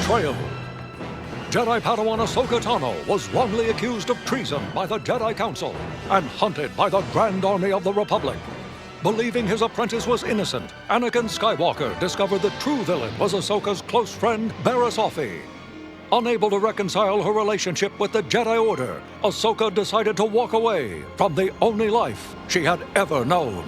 betrayal. Jedi Padawan Ahsoka Tano was wrongly accused of treason by the Jedi Council and hunted by the Grand Army of the Republic. Believing his apprentice was innocent, Anakin Skywalker discovered the true villain was Ahsoka's close friend, Barriss Offee. Unable to reconcile her relationship with the Jedi Order, Ahsoka decided to walk away from the only life she had ever known.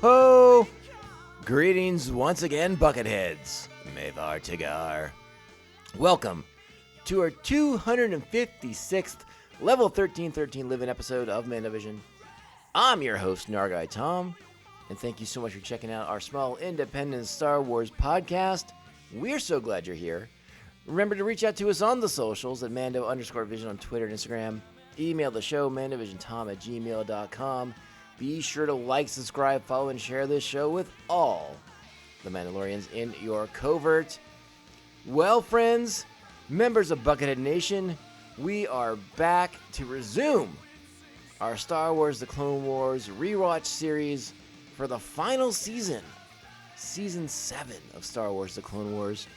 Oh, greetings once again, Bucketheads. Mevar Tigar. Welcome to our 256th Level 1313 Living episode of Mandovision. I'm your host, Nargai Tom, and thank you so much for checking out our small independent Star Wars podcast. We're so glad you're here. Remember to reach out to us on the socials at Mando_Vision on Twitter and Instagram. Email the show, mandovisiontom@gmail.com. Be sure to like, subscribe, follow, and share this show with all the Mandalorians in your covert. Well, friends, members of Buckethead Nation, we are back to resume our Star Wars The Clone Wars rewatch series for the final season, Season 7 of Star Wars The Clone Wars.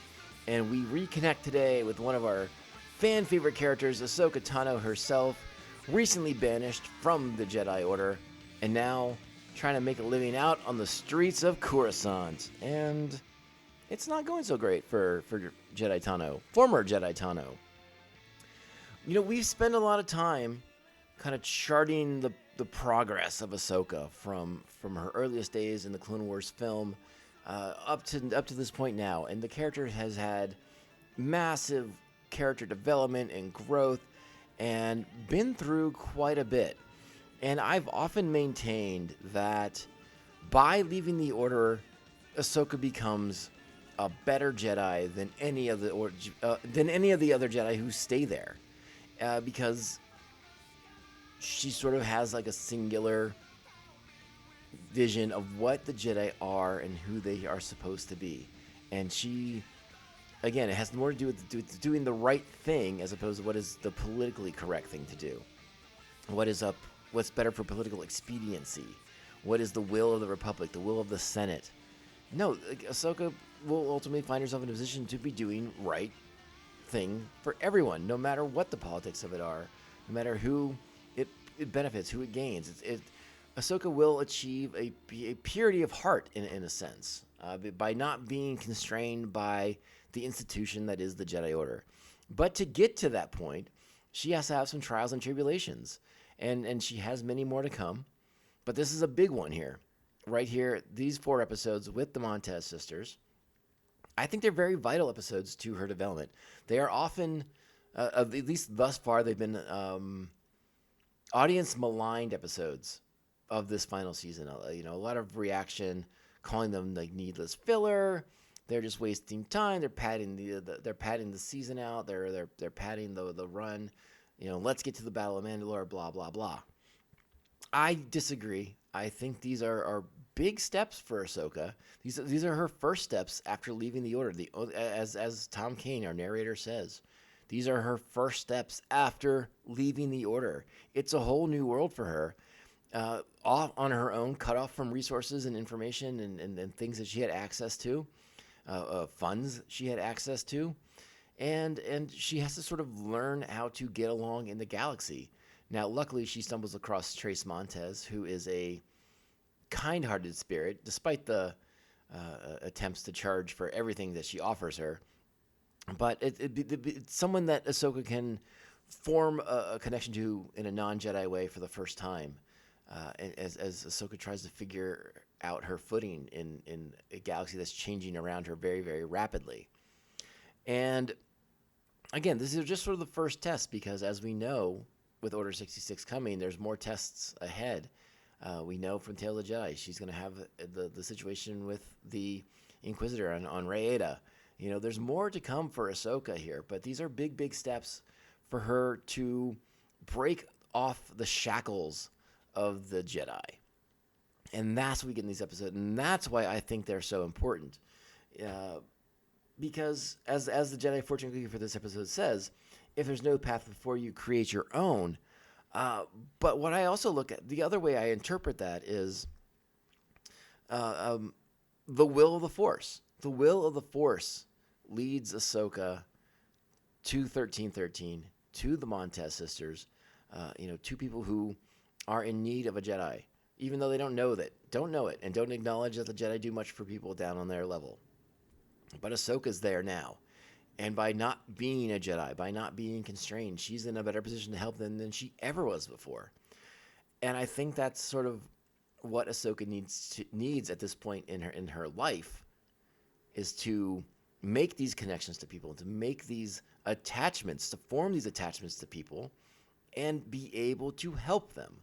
And we reconnect today with one of our fan favorite characters, Ahsoka Tano herself, recently banished from the Jedi Order, and now trying to make a living out on the streets of Coruscant. And it's not going so great for Jedi Tano, former Jedi Tano. You know, we've spent a lot of time kind of charting the progress of Ahsoka from her earliest days in the Clone Wars film up to this point now. And the character has had massive character development and growth and been through quite a bit. And I've often maintained that by leaving the Order, Ahsoka becomes a better Jedi than any of the other Jedi who stay there, because she sort of has like a singular vision of what the Jedi are and who they are supposed to be, and she, again, it has more to do with doing the right thing as opposed to what is the politically correct thing to do. What's better for political expediency? What is the will of the Republic, the will of the Senate? No, Ahsoka will ultimately find herself in a position to be doing right thing for everyone, no matter what the politics of it are, no matter who it benefits, who it gains. Ahsoka will achieve a purity of heart in a sense, by not being constrained by the institution that is the Jedi Order. But to get to that point, she has to have some trials and tribulations. And she has many more to come. But this is a big one here. Right here, these 4 episodes with the Martez sisters. I think they're very vital episodes to her development. They are often, at least thus far, they've been audience maligned episodes of this final season. A lot of reaction, calling them like needless filler. They're just wasting time. They're padding the season out. They're padding the run. Let's get to the Battle of Mandalore, blah, blah, blah. I disagree. I think these are big steps for Ahsoka. These are her first steps after leaving the Order. As Tom Kane, our narrator, says, these are her first steps after leaving the Order. It's a whole new world for her, off on her own, cut off from resources and information and things that she had access to. funds she had access to, and she has to sort of learn how to get along in the galaxy. Now, luckily, she stumbles across Trace Martez, who is a kind-hearted spirit, despite the attempts to charge for everything that she offers her. But it's someone that Ahsoka can form a connection to in a non-Jedi way for the first time, as Ahsoka tries to figure out her footing in a galaxy that's changing around her very, very rapidly. And again, this is just sort of the first test, because as we know, with Order 66 coming, there's more tests ahead. We know from Tale of the Jedi, she's going to have the situation with the Inquisitor on Rhaeada. You know, there's more to come for Ahsoka here, but these are big, big steps for her to break off the shackles of the Jedi. And that's what we get in these episodes, and that's why I think they're so important. Because as the Jedi fortune cookie for this episode says, if there's no path before you, create your own. But what I also look at, the other way I interpret that is the will of the Force. The will of the Force leads Ahsoka to 1313, to the Martez sisters, two people who are in need of a Jedi, even though they don't know it, and don't acknowledge that the Jedi do much for people down on their level. But Ahsoka's there now. And by not being a Jedi, by not being constrained, she's in a better position to help them than she ever was before. And I think that's sort of what Ahsoka needs at this point in her life, is to make these connections to people, to make these attachments, to form these attachments to people, and be able to help them.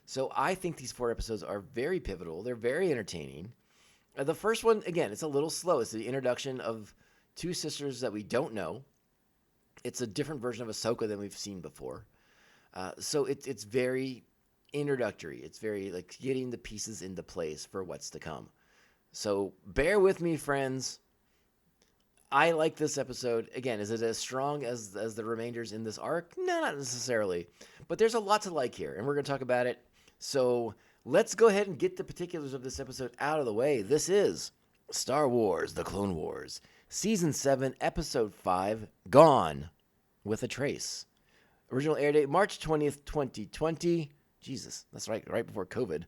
So I think these 4 episodes are very pivotal. They're very entertaining. The first one, again, it's a little slow. It's the introduction of 2 sisters that we don't know. It's a different version of Ahsoka than we've seen before. So it's very introductory. It's very like getting the pieces into place for what's to come. So bear with me, friends. I like this episode. Again, is it as strong as the remainders in this arc? No, not necessarily. But there's a lot to like here, and we're going to talk about it. So let's go ahead and get the particulars of this episode out of the way. This is Star Wars: The Clone Wars, Season 7, Episode 5, Gone with a Trace. Original air date, March 20th, 2020. Jesus, that's right before COVID.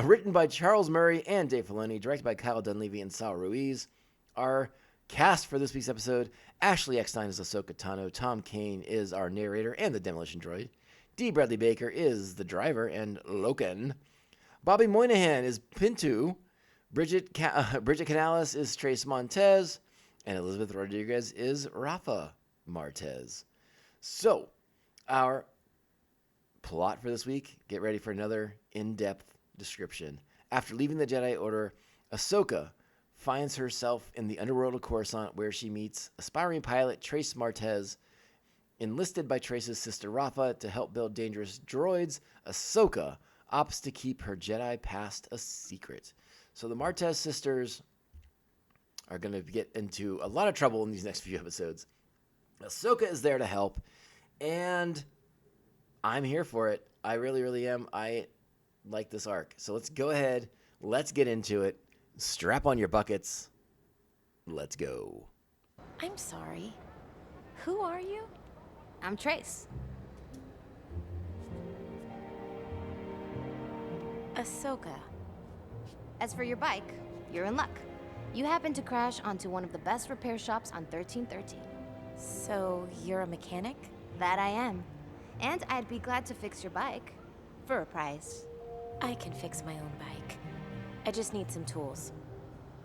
Written by Charles Murray and Dave Filoni, directed by Kyle Dunleavy and Sal Ruiz. Our cast for this week's episode: Ashley Eckstein is Ahsoka Tano, Tom Kane is our narrator and the demolition droid, D. Bradley Baker is the driver and Loken, Bobby Moynihan is Pintu, Bridget Canales is Trace Martez, and Elizabeth Rodriguez is Rafa Martez. So, our plot for this week, get ready for another in-depth description. After leaving the Jedi Order, Ahsoka finds herself in the underworld of Coruscant, where she meets aspiring pilot Trace Martez. Enlisted by Trace's sister Rafa to help build dangerous droids, Ahsoka opts to keep her Jedi past a secret. So the Martez sisters are going to get into a lot of trouble in these next few episodes. Ahsoka is there to help, and I'm here for it. I really, really am. I like this arc. So let's go ahead. Let's get into it. Strap on your buckets. Let's go. I'm sorry. Who are you? I'm Trace. Ahsoka. As for your bike, you're in luck. You happened to crash onto one of the best repair shops on 1313. So, you're a mechanic? That I am. And I'd be glad to fix your bike. For a price. I can fix my own bike. I just need some tools.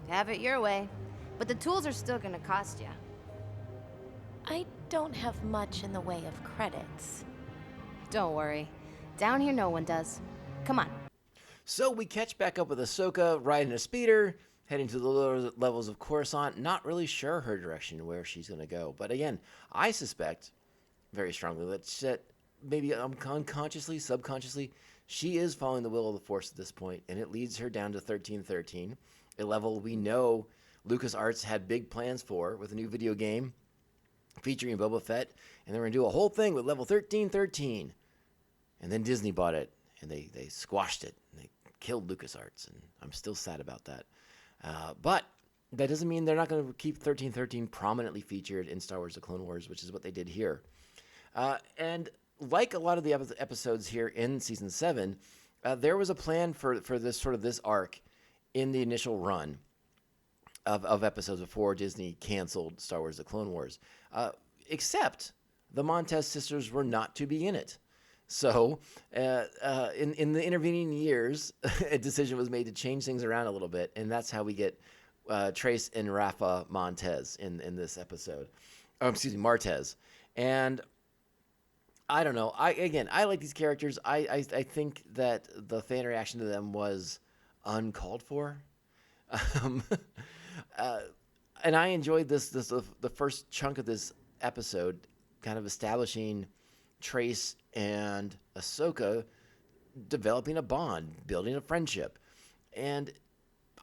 Have it your way. But the tools are still gonna cost you. I don't have much in the way of credits. Don't worry. Down here no one does. Come on. So we catch back up with Ahsoka riding a speeder, heading to the lower levels of Coruscant, not really sure her direction, where she's going to go. But again, I suspect very strongly that maybe unconsciously, subconsciously, she is following the will of the Force at this point, and it leads her down to 1313, a level we know LucasArts had big plans for with a new video game featuring Boba Fett, and they were going to do a whole thing with level 1313. And then Disney bought it, and they squashed it, and they killed LucasArts, and I'm still sad about that. But that doesn't mean they're not going to keep 1313 prominently featured in Star Wars: The Clone Wars, which is what they did here. And like a lot of the episodes here in Season 7, there was a plan for this arc in the initial run of episodes before Disney canceled Star Wars: The Clone Wars. Except the Martez sisters were not to be in it. So in the intervening years, a decision was made to change things around a little bit, and that's how we get Trace and Rafa Martez in this episode. Oh, excuse me, Martez. And I don't know. I like these characters. I think that the fan reaction to them was uncalled for. And I enjoyed the first chunk of this episode, kind of establishing Trace and Ahsoka developing a bond, building a friendship. And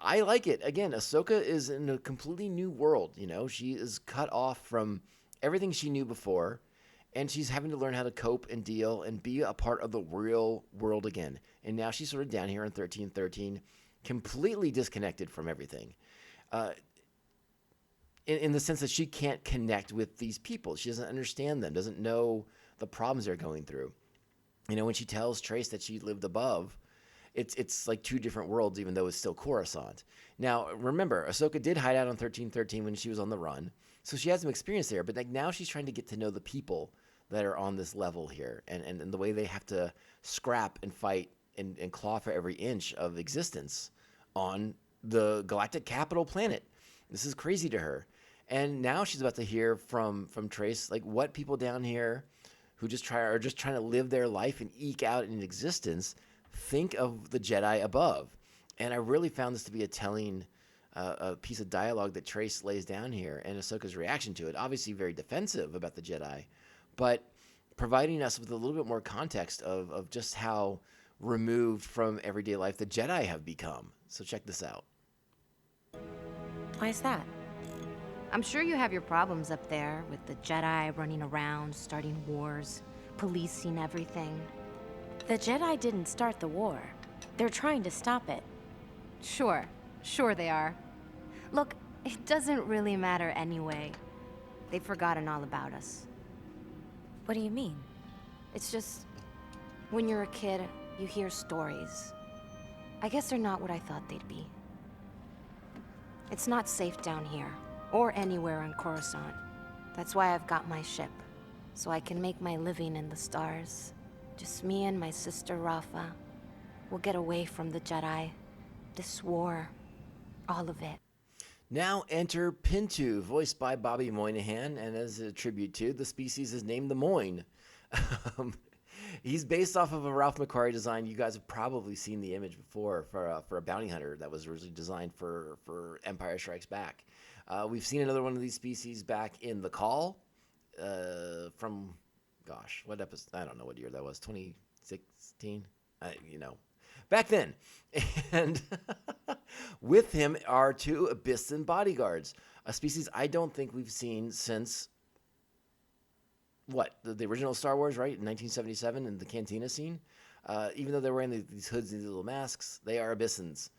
I like it. Again, Ahsoka is in a completely new world. You know, she is cut off from everything she knew before, and she's having to learn how to cope and deal and be a part of the real world again. And now she's sort of down here in 1313, completely disconnected from everything. In the sense that she can't connect with these people. She doesn't understand them, doesn't know the problems they're going through. You know, when she tells Trace that she lived above, it's like two different worlds, even though it's still Coruscant. Now, remember, Ahsoka did hide out on 1313 when she was on the run, so she has some experience there, but like now she's trying to get to know the people that are on this level here, and the way they have to scrap and fight and claw for every inch of existence on the galactic capital planet. This is crazy to her. And now she's about to hear from Trace, like, what people down here who are just trying to live their life and eke out an existence think of the Jedi above. And I really found this to be a telling a piece of dialogue that Trace lays down here, and Ahsoka's reaction to it. Obviously very defensive about the Jedi, but providing us with a little bit more context of just how removed from everyday life the Jedi have become. So check this out. Why is that? I'm sure you have your problems up there with the Jedi running around, starting wars, policing everything. The Jedi didn't start the war. They're trying to stop it. Sure they are. Look, it doesn't really matter anyway. They've forgotten all about us. What do you mean? It's just, when you're a kid, you hear stories. I guess they're not what I thought they'd be. It's not safe down here, or anywhere on Coruscant. That's why I've got my ship, so I can make my living in the stars. Just me and my sister Rafa. We'll get away from the Jedi. This war. All of it. Now enter Pintu, voiced by Bobby Moynihan, and as a tribute to, the species is named the Moyne. He's based off of a Ralph McQuarrie design. You guys have probably seen the image before for a bounty hunter that was originally designed for Empire Strikes Back. We've seen another one of these species back in The Call from, gosh, what episode? I don't know what year that was, 2016? Back then. And with him are two Abyssin bodyguards, a species I don't think we've seen since, the original Star Wars, right, in 1977 in the Cantina scene. Even though they're wearing these hoods and these little masks, they are Abyssins.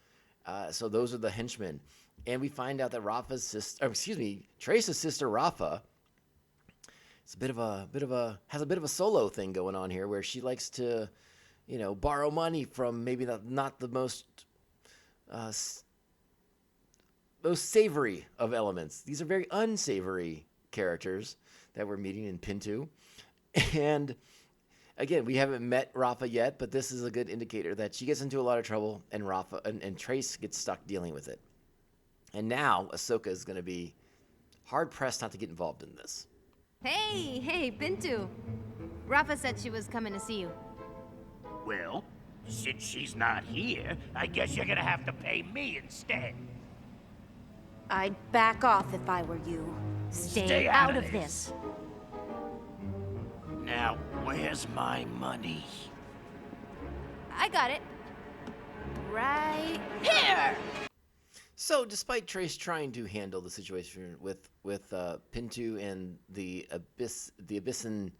So those are the henchmen. And we find out that Trace's sister Rafa, has a bit of a solo thing going on here, where she likes to, borrow money from maybe not the most savory of elements. These are very unsavory characters that we're meeting in Pintu. And again, we haven't met Rafa yet, but this is a good indicator that she gets into a lot of trouble, and Rafa and Trace gets stuck dealing with it. And now Ahsoka is going to be hard-pressed not to get involved in this. Hey, Pintu. Rafa said she was coming to see you. Well, since she's not here, I guess you're gonna have to pay me instead. I'd back off if I were you. Stay out of this. Now, where's my money? I got it. Right here! So, despite Trace trying to handle the situation with Pintu and the Abyssin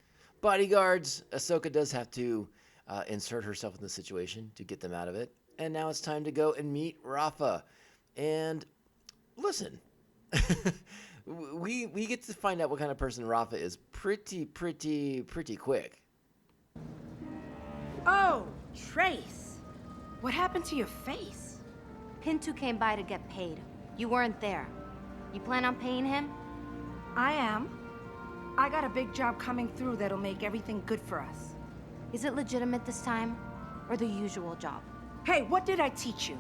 bodyguards, Ahsoka does have to insert herself in the situation to get them out of it. And now it's time to go and meet Rafa. And listen, we get to find out what kind of person Rafa is pretty quick. Oh, Trace. What happened to your face? Pintu came by to get paid. You weren't there. You plan on paying him? I am. I got a big job coming through that'll make everything good for us. Is it legitimate this time? Or the usual job? Hey, what did I teach you?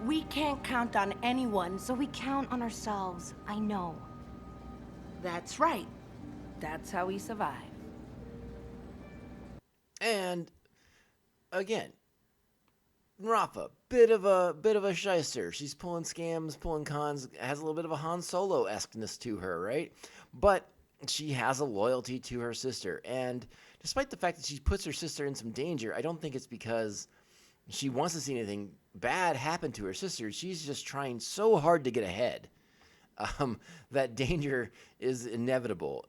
We can't count on anyone, So we count on ourselves, I know. That's right. That's how we survive. And again, Rafa, bit of a shyster. She's pulling scams, pulling cons, has a little bit of a Han Solo-esqueness to her, right? But she has a loyalty to her sister. And despite the fact that she puts her sister in some danger, I don't think it's because she wants to see anything bad happen to her sister. She's just trying so hard to get ahead. That danger is inevitable.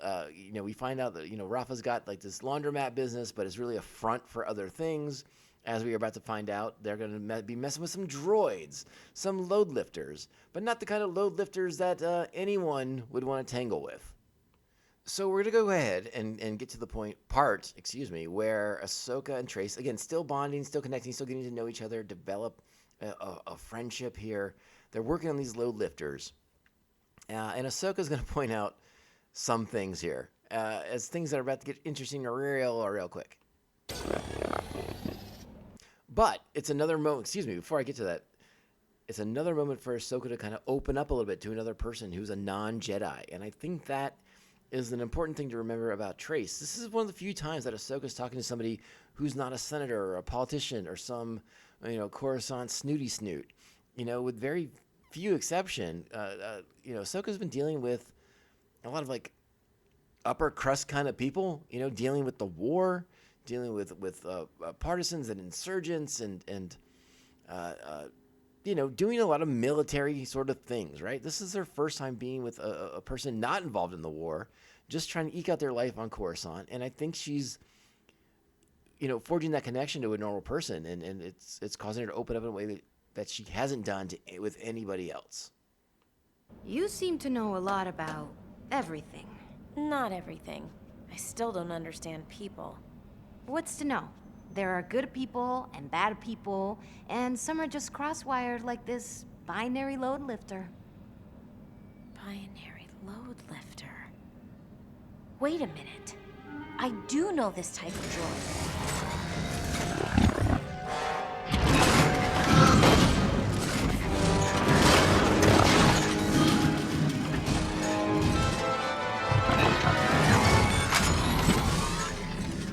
We find out that, Rafa's got like this laundromat business, but it's really a front for other things. As we are about to find out, they're going to be messing with some droids, some load lifters, but not the kind of load lifters that anyone would want to tangle with. So we're going to go ahead and get to the part, where Ahsoka and Trace, again, still bonding, still connecting, still getting to know each other, develop a friendship here. They're working on these load lifters. And Ahsoka's going to point out some things here, as things that are about to get interesting real quick. But it's another moment, before I get to that, it's another moment for Ahsoka to kind of open up a little bit to another person who's a non-Jedi. And I think that is an important thing to remember about Trace. This is one of the few times that Ahsoka's talking to somebody who's not a senator or a politician or some, Coruscant snooty snoot. With very few exception, Ahsoka's been dealing with a lot of like upper crust kind of people, dealing with the war, dealing with partisans and insurgents and doing a lot of military sort of things, right? This is their first time being with a person not involved in the war, just trying to eke out their life on Coruscant. And I think she's, forging that connection to a normal person, and it's causing her to open up in a way that she hasn't done with anybody else. You seem to know a lot about everything. Not everything. I still don't understand people. What's to know? There are good people and bad people, and some are just cross-wired like this binary load lifter. Binary load lifter. Wait a minute. I do know this type of droid.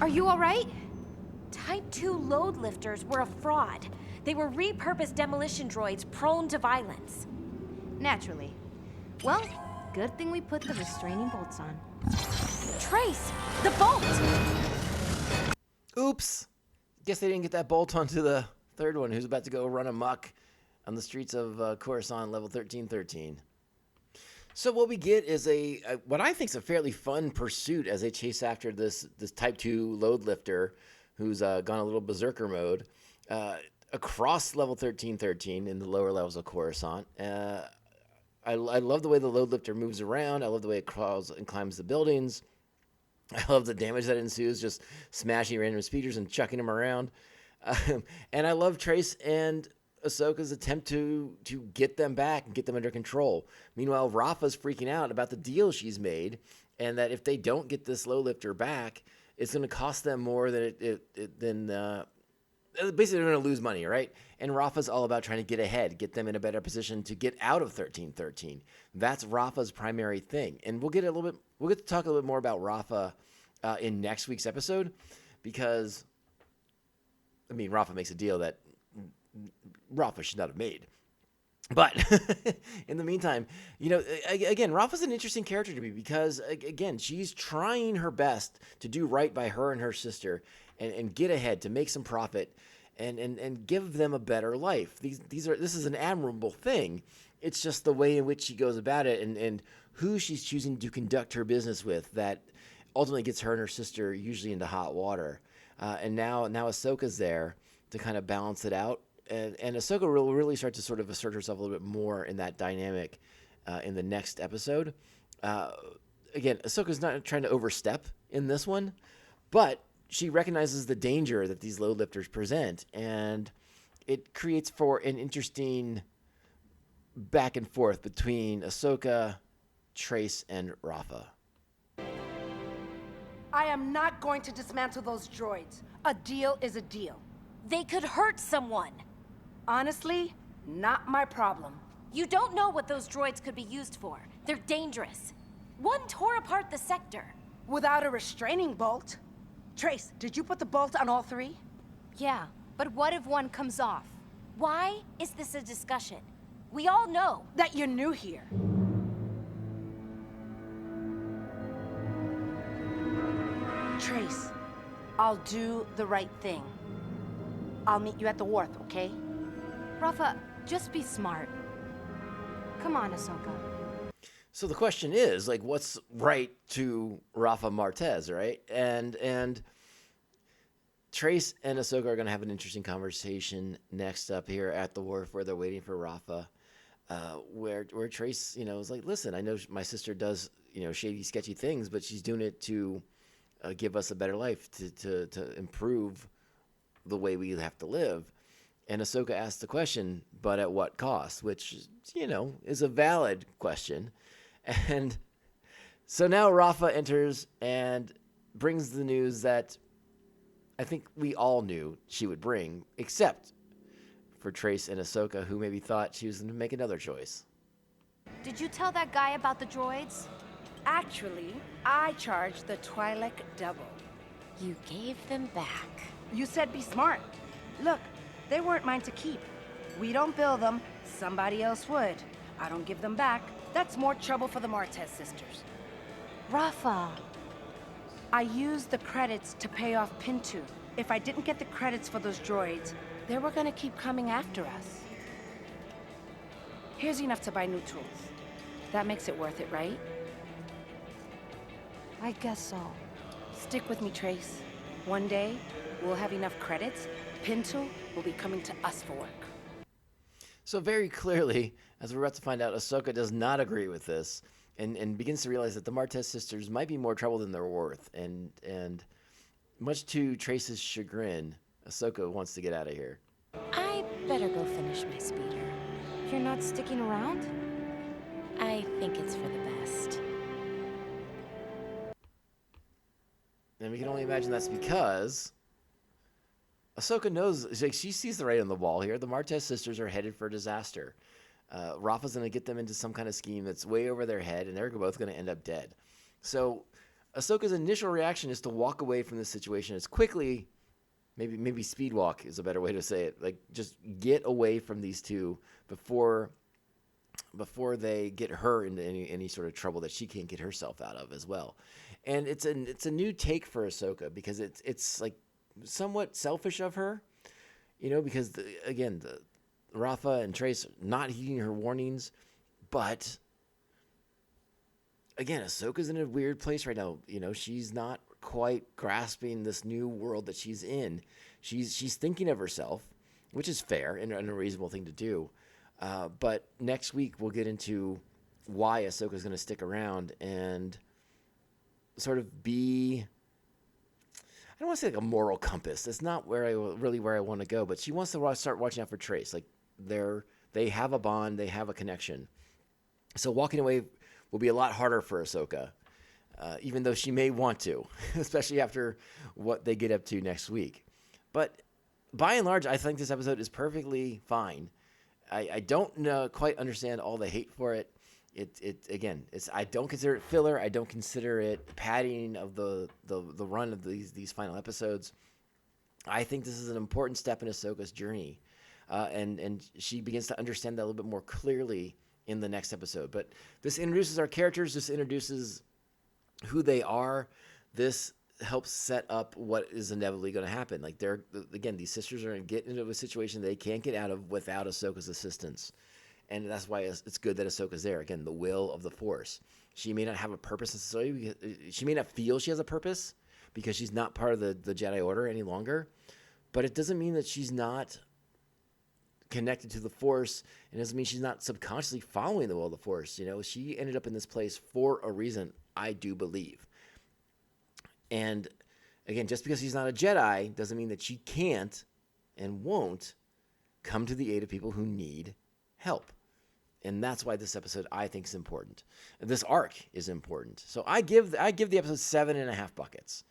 Are you all right? Type 2 load lifters were a fraud. They were repurposed demolition droids prone to violence. Naturally. Well, good thing we put the restraining bolts on. Trace, the bolt! Oops. Guess they didn't get that bolt onto the third one who's about to go run amok on the streets of Coruscant level 1313. So what we get is what I think is a fairly fun pursuit as they chase after this Type 2 load lifter who's gone a little berserker mode across level 1313 in the lower levels of Coruscant. I love the way the load lifter moves around. I love the way it crawls and climbs the buildings. I love the damage that ensues, just smashing random speakers and chucking them around. And I love Trace and Ahsoka's attempt to get them back and get them under control. Meanwhile, Rafa's freaking out about the deal she's made, and that if they don't get this low lifter back, it's going to cost them more than basically they're going to lose money, right? And Rafa's all about trying to get ahead, get them in a better position to get out of 1313. That's Rafa's primary thing, and we'll get to talk a little bit more about Rafa in next week's episode, because Rafa makes a deal that Rafa should not have made. But in the meantime, again, Rafa's an interesting character to me because, again, she's trying her best to do right by her and her sister and get ahead, to make some profit and give them a better life. This is an admirable thing. It's just the way in which she goes about it and who she's choosing to conduct her business with that ultimately gets her and her sister usually into hot water. And now Ahsoka's there to kind of balance it out. and Ahsoka will really start to sort of assert herself a little bit more in that dynamic in the next episode. Again, Ahsoka's not trying to overstep in this one, but she recognizes the danger that these load lifters present, and it creates for an interesting back and forth between Ahsoka, Trace, and Rafa. I am not going to dismantle those droids. A deal is a deal. They could hurt someone. Honestly, not my problem. You don't know what those droids could be used for. They're dangerous. One tore apart the sector. Without a restraining bolt. Trace, did you put the bolt on all three? Yeah, but what if one comes off? Why is this a discussion? We all know. That you're new here. Trace, I'll do the right thing. I'll meet you at the wharf, okay? Rafa, just be smart. Come on, Ahsoka. So the question is, like, what's right to Rafa Martez, right? And Trace and Ahsoka are going to have an interesting conversation next up here at the wharf where they're waiting for Rafa, where Trace, is like, listen, I know my sister does, shady, sketchy things, but she's doing it to give us a better life, to improve the way we have to live. And Ahsoka asked the question, but at what cost? Which, is a valid question. And so now Rafa enters and brings the news that I think we all knew she would bring, except for Trace and Ahsoka, who maybe thought she was going to make another choice. Did you tell that guy about the droids? Actually, I charged the Twi'lek double. You gave them back. You said be smart. Look, they weren't mine to keep. We don't build them, somebody else would. I don't give them back. That's more trouble for the Martez sisters. Rafa. I used the credits to pay off Pintu. If I didn't get the credits for those droids, they were gonna keep coming after us. Here's enough to buy new tools. That makes it worth it, right? I guess so. Stick with me, Trace. One day, we'll have enough credits. Pintu will be coming to us for work. So very clearly, as we're about to find out, Ahsoka does not agree with this and begins to realize that the Martez sisters might be more trouble than they're worth. And much to Trace's chagrin, Ahsoka wants to get out of here. I better go finish my speeder. You're not sticking around? I think it's for the best. And we can only imagine that's because Ahsoka knows, like, she sees the writing on the wall here. The Martez sisters are headed for disaster. Rafa's going to get them into some kind of scheme that's way over their head, and they're both going to end up dead. So Ahsoka's initial reaction is to walk away from this situation as quickly, maybe speed walk is a better way to say it. Like, just get away from these two before they get her into any sort of trouble that she can't get herself out of as well. And it's a new take for Ahsoka because it's like somewhat selfish of her, because again, Rafa and Trace not heeding her warnings, but again, Ahsoka's in a weird place right now. She's not quite grasping this new world that she's in. She's thinking of herself, which is fair and a reasonable thing to do. But next week we'll get into why Ahsoka's going to stick around and sort of be, I don't want to say like a moral compass. That's not where I want to go. But she wants to start watching out for Trace. Like they have a bond, they have a connection. So walking away will be a lot harder for Ahsoka, even though she may want to, especially after what they get up to next week. But by and large, I think this episode is perfectly fine. I don't quite understand all the hate for it. I don't consider it filler. I don't consider it padding of the run of these final episodes. I think this is an important step in Ahsoka's journey, and she begins to understand that a little bit more clearly in the next episode. But this introduces our characters. This introduces who they are. This helps set up what is inevitably going to happen. Like these sisters are going to get into a situation they can't get out of without Ahsoka's assistance. And that's why it's good that Ahsoka's there. Again, the will of the Force. She may not have a purpose necessarily. She may not feel she has a purpose because she's not part of the Jedi Order any longer. But it doesn't mean that she's not connected to the Force. It doesn't mean she's not subconsciously following the will of the Force. You know, she ended up in this place for a reason, I do believe. And again, just because she's not a Jedi doesn't mean that she can't and won't come to the aid of people who need help. And that's why this episode, I think, is important. This arc is important. So I give the episode 7.5 buckets.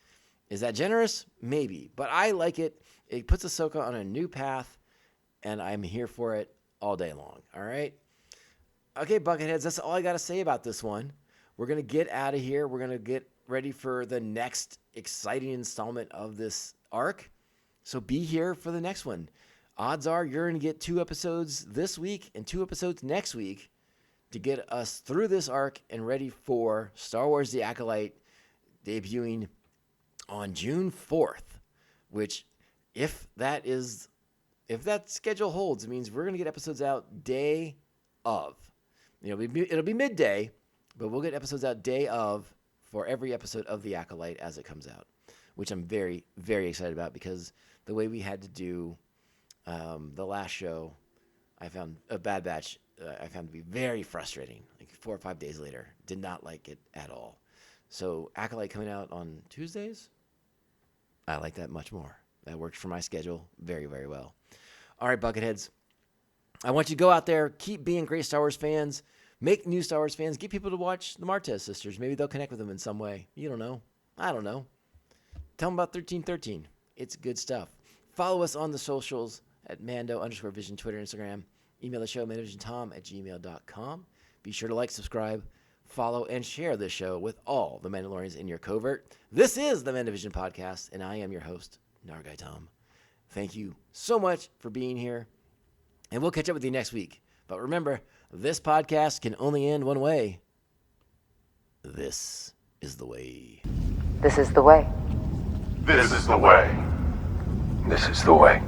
Is that generous? Maybe. But I like it. It puts Ahsoka on a new path, and I'm here for it all day long. All right? Okay, Bucketheads, that's all I got to say about this one. We're going to get out of here. We're going to get ready for the next exciting installment of this arc. So be here for the next one. Odds are you're going to get 2 episodes this week and 2 episodes next week to get us through this arc and ready for Star Wars The Acolyte debuting on June 4th, which if that schedule holds, it means we're going to get episodes out day of. You know, it'll be midday, but we'll get episodes out day of for every episode of The Acolyte as it comes out, which I'm very, very excited about because the way we had to do the last show, I found a Bad Batch, I found to be very frustrating. Like 4 or 5 days later, did not like it at all. So Acolyte coming out on Tuesdays, I like that much more. That works for my schedule very, very well. All right, Bucketheads, I want you to go out there, keep being great Star Wars fans, make new Star Wars fans, get people to watch the Martez sisters. Maybe they'll connect with them in some way. You don't know. I don't know. Tell them about 1313. It's good stuff. Follow us on the socials at Mando_Vision, Twitter, Instagram. Email the show, mandovisiontom@gmail.com. Be sure to like, subscribe, follow, and share this show with all the Mandalorians in your covert. This is the Mandovision Podcast, and I am your host, Nargai Tom. Thank you so much for being here, and we'll catch up with you next week. But remember, this podcast can only end one way. This is the way. This is the way. This is the way. This is the way.